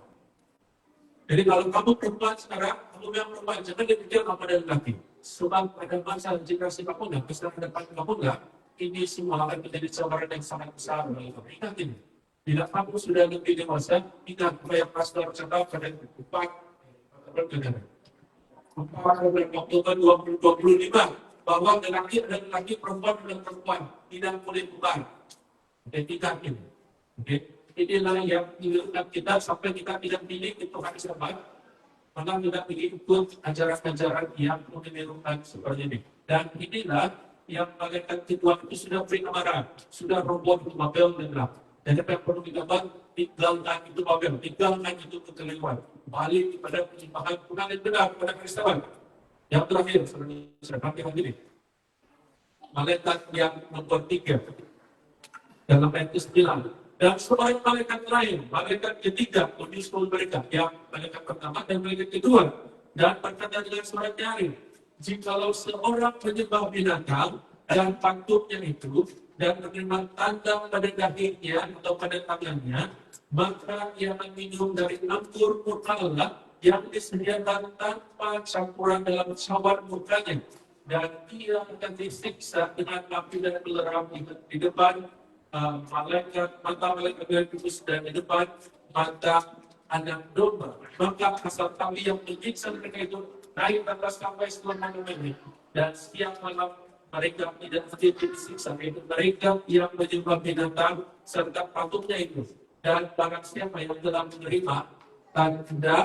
Jadi kalau kamu perempuan sekarang, kamu memang perempuan. Jangan dipikir kamu adalah lelaki. Sebab pada masa generasi kamu lah, kesalahan depan kamu lah, ini semua akan menjadi cabaran yang sangat besar. Ingat ini. Bila kamu sudah lebih dewasa, ingat apa yang pastor cakap pada 4 Oktober 2025 bahwa lelaki adalah lelaki, perempuan adalah perempuan, tidak boleh bubar. Dan ingat ini. Okay. Inilah yang mengingatkan kita sampai kita tidak pilih itu hari Sabat, maka tidak pilih ikut ajaran-ajaran yang menirukan seperti ini. Dan inilah yang malaikat Tuhan itu sudah beri gambaran, sudah roboh itu Babel dan Rab. Dan apa yang perlu digambar, tinggalkan itu Babel, tinggalkan itu kekeliruan, balik kepada penyembahan Tuhan yang benar pada hari Sabat. Yang terakhir, saudara ini, malaikat yang nomor 3 dalam ayat 9. Dan selain malaikat lain, malaikat ketiga menyusul mereka, yang malaikat pertama dan malaikat kedua, dan berkata dengan suara nyaring, jikalau seorang menyembah binatang dan patutnya itu, dan menerima tanda pada dahinya atau pada tangannya, maka ia minum dari anggur murka Allah yang disediakan tanpa campuran dalam cawan murkanya, dan ia akan disiksa dengan api dan belerang di depan mata malaikat yang kudus dan di depan mata anak domba. Maka asal kami yang menyiksa mereka itu naik atas sampai selama ini, dan setiap malam mereka tidak disiksa, yaitu mereka yang menyembah binatang serta patungnya itu, dan barang siapa yang telah menerima tanda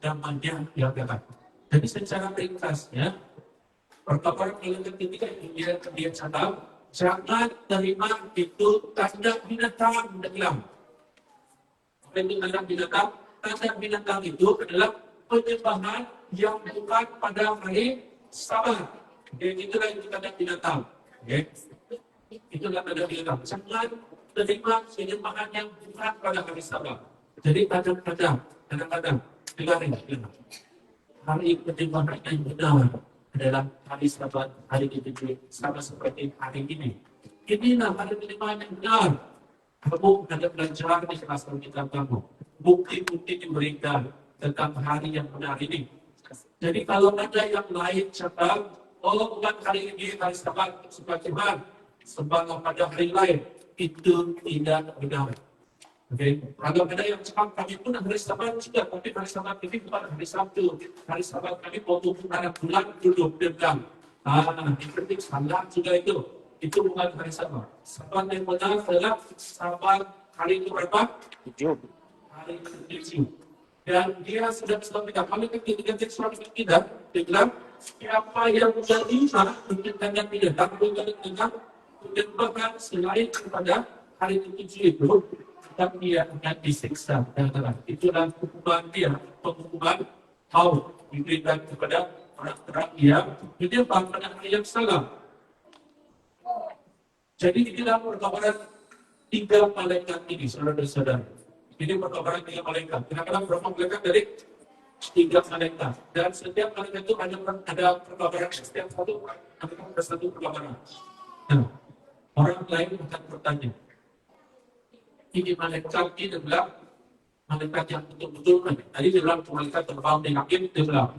namanya yang datang. Jadi secara ringkasnya, perkabaran malaikat ketika dia catat, jangan terima itu tanda binatang dalam. Apa itu tanda binatang? Tanda binatang itu adalah penyembahan yang bukan pada hari Sabat. Itulah itu tanda binatang. Itulah tanda binatang. Jangan terima penyembahan yang bukan pada hari Sabat. Jadi kadang-kadang hari penyembahan yang benar adalah hari Sabat, hari ketujuh, sama seperti hari ini. Inilah hari penyembahan yang benar. Kamu ada belajar di kelas kita kamu. Bukti-bukti diberikan tentang hari yang benar ini. Jadi kalau ada yang lain cakap, oh bukan hari ini, hari Sabat, sebagaimana pada hari lain, itu tidak benar. Okay. Kalau ada yang cakap kami pun hari Sabat juga, tapi hari Sabat ini bukan hari Sabtu. Hari Sabat kami waktu ada bulan duduk dekat. Itu salah juga itu. Itu bukan hari Sabat. Sabat yang benar adalah Sabat hari itu berapa? 7. Hari ke-7. Dan dia sudah kita kami ketika surat kita bilang siapa yang menerima tuntutannya tidak takut dengan tuntutan selain kepada hari ke-7 itu, dan dia akan disiksa. Itulah hukuman dia, penghukuman maut diberikan kepada orang-orang yang menyembah pada hari yang salah. Jadi inilah perkabaran 3 malaikat ini, saudara-saudara. Ini perkabaran 3 malaikat. Kadang-kadang berapa malaikat dari 3 malaikat. Dan setiap malaikat itu ada perkabaran, setiap satu ada satu perkabaran. Nah, orang lain akan bertanya, ini malaikat ini adalah malaikat yang betul-betul tadi dia bilang malaikat terbang di langit, dia bilang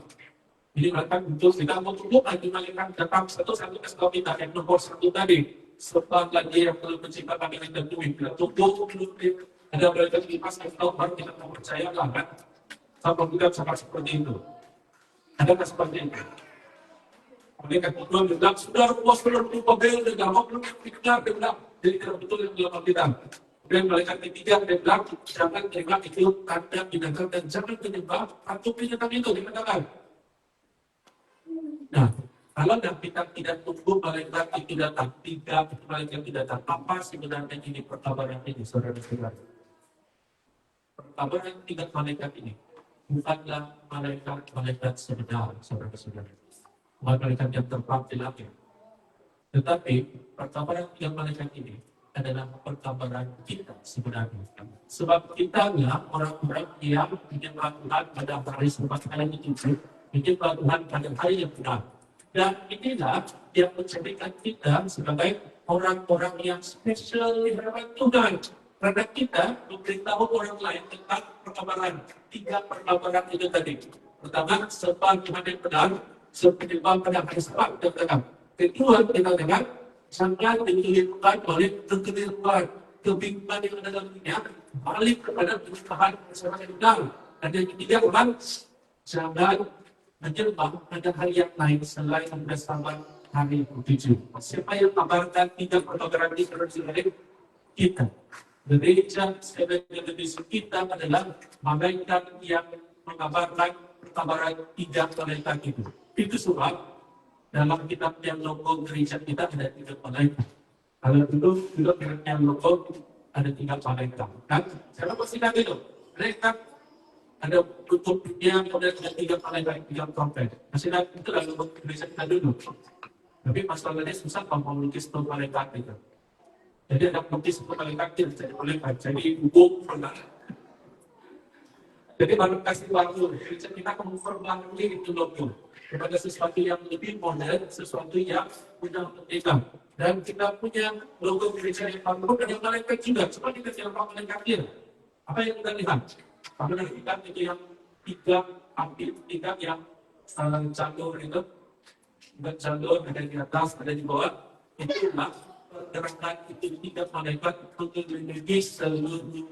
ini malaikat betul tidak mau tunggu lagi malaikat datang satu-satu ke sekolah kita yang nomor 1 tadi sebab lagi yang perlu menciptakan dengan tentuin tidak tunggu ada malaikat di pas kita baru kita percaya lah kan sama kita sama seperti itu adakah seperti itu malaikat betul bilang sudah puas belum pegel dan mau belum pikir dia bilang jadi tidak betul yang dalam kita. Dan malaikat ketiga dia bilang jangan terima itu tanda binatang dan jangan menyembah patung binatang itu dikatakan. Nah, kalau kita tidak tunggu malaikat itu datang, 3 malaikat itu datang, apa sebenarnya ini perkabaran ini, saudara-saudara? Perkabaran 3 malaikat ini bukanlah malaikat sebenar, saudara-saudara. Bukan malaikat yang terbang di langit. Tetapi perkabaran 3 malaikat ini adalah perkabaran kita sebenarnya. Sebab kita adalah orang-orang yang menyembah Tuhan pada hari Sabat hari itu, menyembah Tuhan pada hari yang benar. Dan inilah yang menjadikan kita sebagai orang-orang yang spesial di hadapan Tuhan. Karena kita memberitahu orang lain tentang perkabaran 3 perkabaran itu tadi. Pertama, sebab Tuhan yang benar, seperti pada hari Sabat yang benar. Kedua, kita dengar sangat dikelirukan oleh kekeliruan, kebingungan yang ada dalamnya, balik kepada penyembahan bersama yang benar. Dan yang ketiga, orang jangan menyembah pada hari yang lain selain bersama hari ke-7. Siapa yang mengabarkan 3 perkabaran ini terhadap kita? Gereja sebagai kita adalah malaikat yang mengabarkan perkabaran 3 malaikat itu. Itu sebab dalam kitab yang logo gereja kita ada 3 malaikat. Kalau dulu yang logo ada 3 malaikat. Kan? Saya pastikan itu. Mereka ada kutubnya, kemudian ada 3 malaikat, 3 trompet. Pastikan itu adalah logo gereja kita dulu. Tapi masalahnya susah kalau melukis 10 malaikat itu. Jadi ada melukis 10 malaikat itu jadi malaikat. Jadi hukum pernah. Jadi baru kasih waktu. Gereja kita memperbarui itu logo. Kepada sesuatu yang lebih modern, sesuatu yang mudah dipegang. Dan kita punya logo gereja yang baru dan yang malaikat juga. Cuma kita tidak tahu malaikatnya. Apa yang kita lihat? Karena kita itu yang 3 ambil tingkat yang jalur itu, dan jalur ada di atas, ada di bawah, itulah pergerakan itu tidak malaikat untuk melindungi seluruh dunia.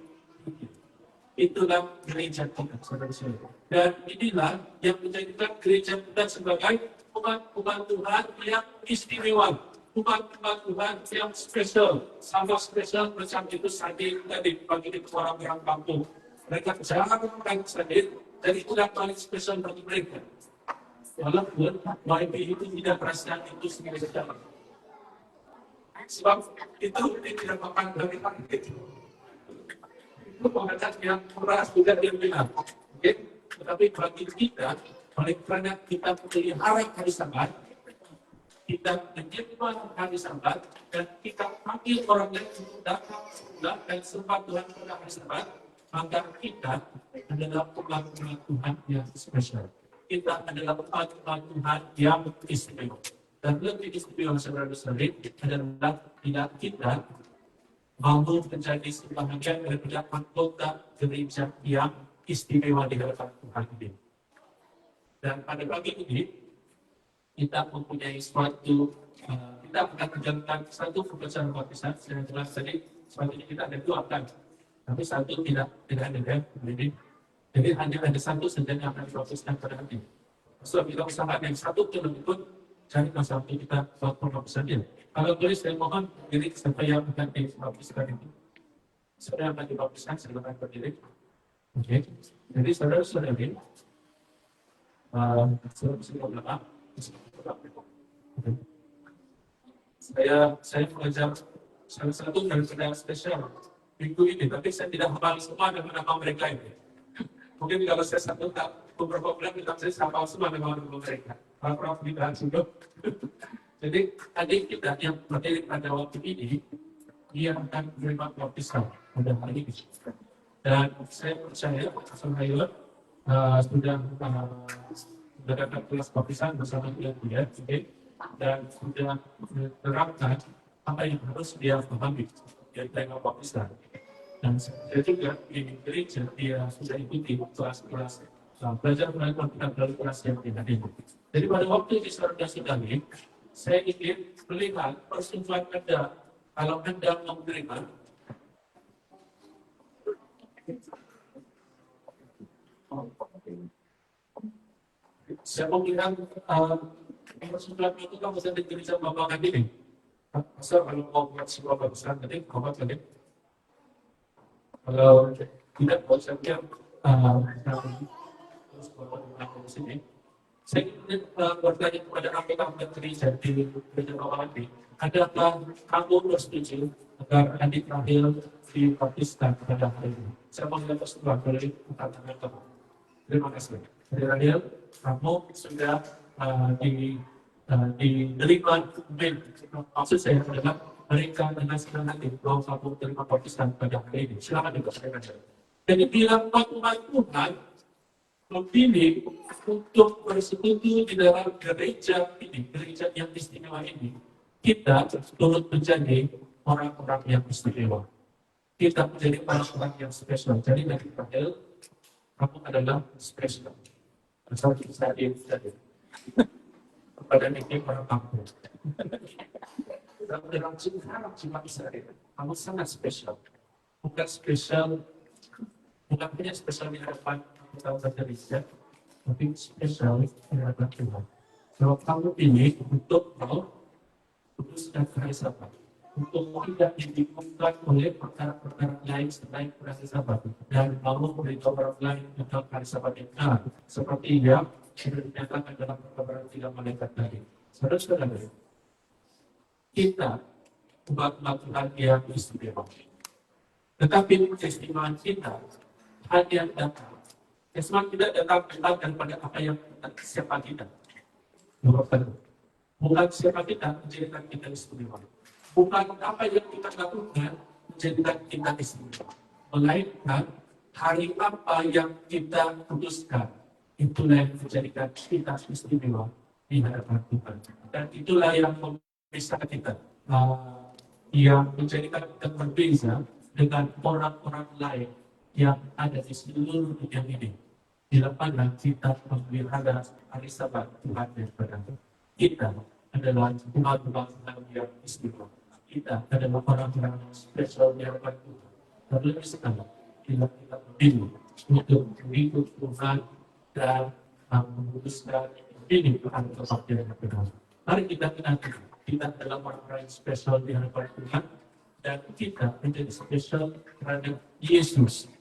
Itulah gereja kita, saudara-saudara. Dan inilah yang menjadikan gereja kita sebagai umat Tuhan yang istimewa, umat Tuhan yang spesial, sama spesial macam itu saking tadi bagi orang-orang kampung. Mereka jarang sadir, dan itu yang paling spesial bagi mereka. Walaupun YB itu tidak merasa itu sebagai sejarah. Sebab itu tidak makan dari itu. Itu pengajar yang keras juga dia bilang. Okay? Tetapi bagi kita, oleh kerana kita pelihara hari Sabat, kita menyembah hari Sabat, dan kita panggil orang lain untuk datang sekolah dan sembah Tuhan pada hari Sabat, maka kita adalah umat Tuhan yang spesial. Kita adalah umat Tuhan yang istimewa. Dan lebih istimewa saudara-saudari adalah bila kita mampu menjadi sebahagian daripada anggota gereja yang istimewa di hadapan Tuhan ini. Dan pada pagi ini kita mempunyai suatu kita akan menjalankan satu pembacaan baptisan secara jelas. Jadi sepatutnya kita ada dua kan, tapi satu tidak ada. Jadi hanya ada satu saja yang akan dibaptiskan pada hari ini. Sebab kita usahakan yang satu pun cari masalah kita buat pembaptisan dia. Kalau boleh saya mohon diri siapa yang akan dibaptiskan itu. Saudara yang akan dibaptiskan silakan berdiri. Oke. Jadi saudara-saudari saya mengajar salah satu daripada spesial minggu ini, tapi saya tidak hafal semua nama mereka ini. Mungkin kalau saya satu tak beberapa bulan kita saya hafal semua nama mereka. Prof ditahan juga. Jadi adik kita yang berdiri pada waktu ini, dia akan menerima baptisan pada hari ini. Dan saya percaya Saudara sudah datang kelas baptisan bersama dia, dan sudah menerapkan apa yang harus dia pahami dari tema baptisan. Dan saya juga di gereja dia sudah ikuti kelas-kelas belajar melalui dari kelas yang tidak ini. Jadi pada waktu di saudara ini, saya ingin melihat persembahan Anda. Kalau Anda mau menerima, saya mau bilang persembahan itu kan bisa diberi sama Bapak ini. Pasal kalau mau buat sebuah bagusan tadi, Bapak tadi. Kalau tidak, saya bilang terus Bapak di sini. Saya ingin bertanya kepada anggota gereja di gereja Bapak Andi, adakah kamu bersetuju agar adik Rahel dibaptiskan pada hari ini? Saya mengambil persetujuan dari tangan kamu. Terima kasih. Adik Rahel, kamu sudah diterima dokumen. Maksud saya adalah mereka dengan senang hati bahwa kamu terima baptiskan pada hari ini. Silakan juga saya baca. Jadi bila umat Tuhan memilih untuk bersekutu di dalam gereja ini, gereja yang istimewa ini, kita turut menjadi orang-orang yang istimewa. Kita menjadi orang-orang yang spesial. Jadi dari Rahel, kamu adalah spesial. Asal kita jadi kepada ini orang kampung. Dalam cuma Israel, kamu sangat spesial. Bukan spesial, bukan hanya spesial di hadapan kita gereja, tapi spesial di hadapan Tuhan. Kalau kamu pilih untuk mau putuskan hari Sabat, untuk tidak dibingungkan oleh perkara-perkara lain selain hari Sabat, dan mau memberitahu orang lain tentang hari Sabat yang benar, seperti yang sudah dinyatakan dalam perkabaran 3 malaikat tadi. Saudara-saudara, kita umat Tuhan yang istimewa. Tetapi keistimewaan kita hanya datang. Keistimewaan tidak datang daripada apa yang siapa kita. Bukan siapa kita menjadikan kita istimewa. Bukan apa yang kita lakukan menjadikan kita istimewa. Melainkan hari apa yang kita putuskan, itulah yang menjadikan kita istimewa di hadapan Tuhan. Dan itulah yang memisahkan kita, yang menjadikan kita berbeza dengan orang-orang lain yang ada di seluruh dunia ini. Bila mana kita memelihara hari Sabat Tuhan daripada kita adalah umat-umat yang istimewa. Kita adalah orang-orang spesial di hadapan Tuhan. Terlebih sekali bila kita memilih untuk mengikut Tuhan dan memutuskan ini Tuhan tetap yang benar. Mari kita kenali kita adalah orang-orang yang spesial di hadapan Tuhan dan kita menjadi spesial terhadap Yesus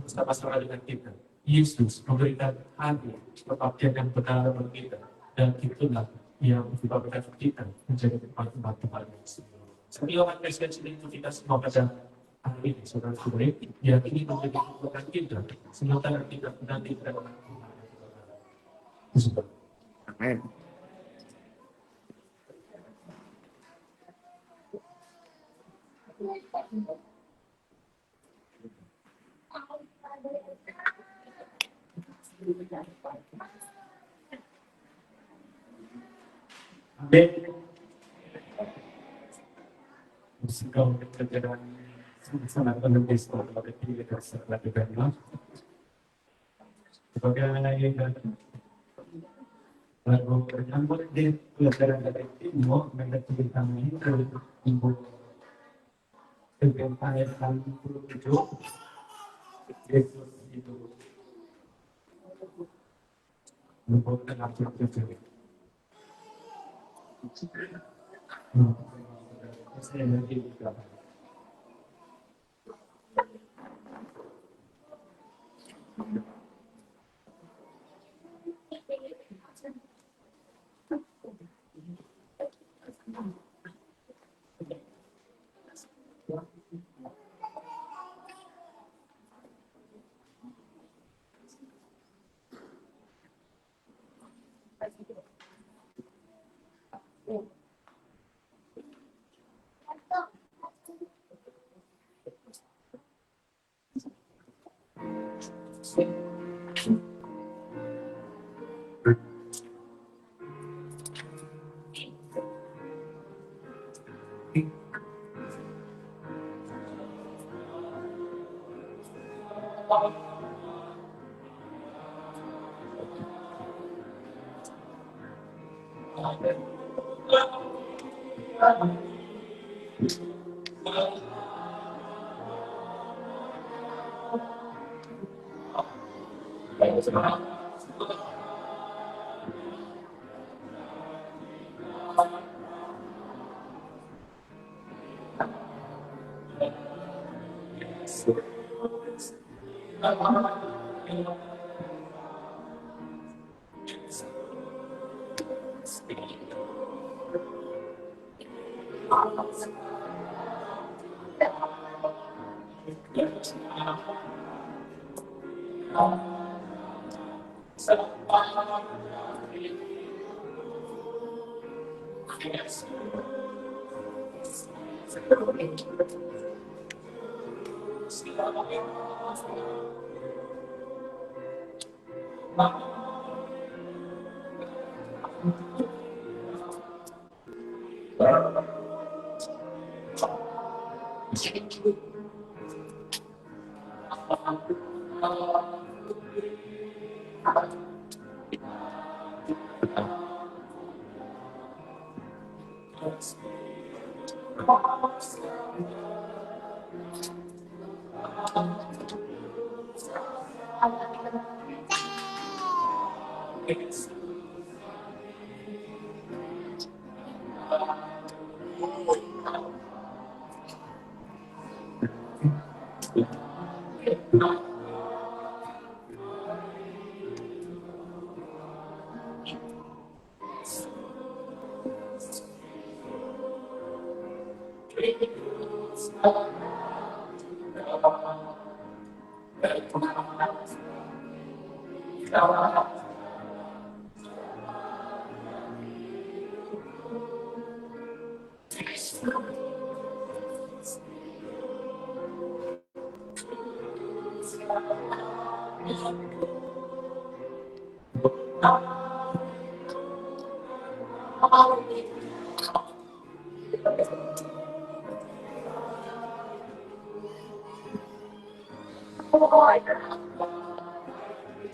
bersama-sama dengan kita. Yesus memberikan hati kebaktian yang benar bagi kita dan itulah yang menyebabkan kita menjadi tempat-tempat Tuhan yang istimewa. Sebagai orang Kristen itu kita semua pada hari ini, saudara-saudari, yang ini menjadi kekuatan kita sementara kita menanti kedatangan Tuhan. Amin. Amin. Segala pekerjaan sangat menulis pada diri kita sebagai bangsa. Sebagai lagu menyambut di pelajaran dari Timur, mereka tentang itu ibu tentang ayat 67 Yesus itu merupakan apa itu? Saya lagi juga.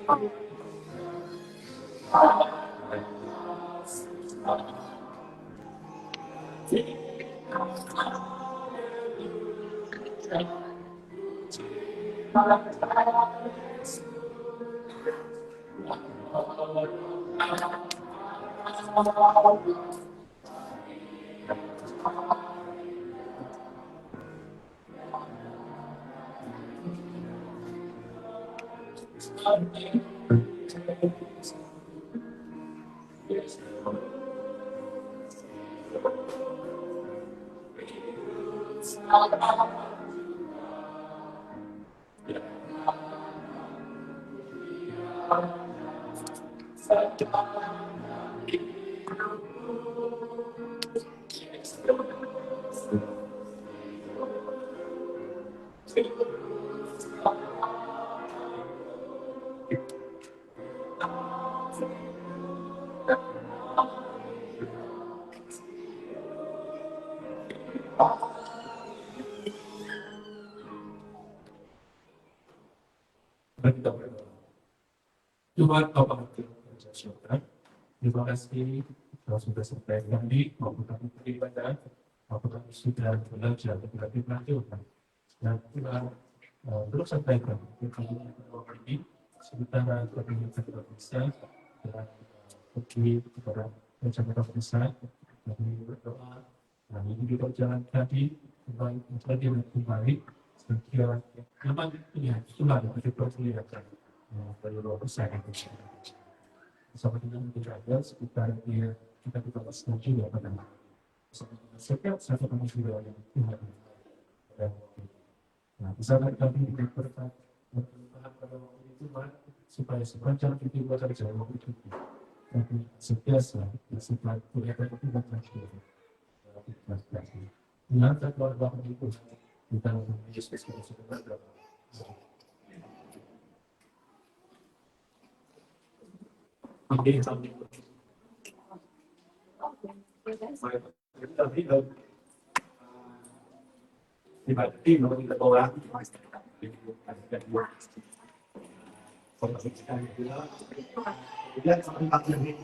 Mari kita berdoa. Tuhan Bapa Kerja Surga, terima kasih kalau sudah sampai kami maupun kami beribadah, maupun kami sudah belajar dan berlatih Tuhan. Dan Tuhan terus sampaikan kami berdoa ini sementara kami tidak bisa dan pergi kepada rencana besar. Kami berdoa, kami di perjalanan tadi Tuhan menjadi lebih baik. Sehingga memang punya itulah yang kita perlihatkan dari luar besar itu. Bersama dengan menjaga sekitar dia kita setuju ya pada setiap satu manusia yang Tuhan dan bersama kami dengan berkat bertahan pada waktu itu supaya sepanjang itu kita jauh itu tapi setiasa setelah kelihatan itu bukan lagi. Ingat keluarga itu kita Yesus Kristus berdoa. Amin. Dibagi nomor kita orang. Kalau kita bilang, dia sampai 4 menit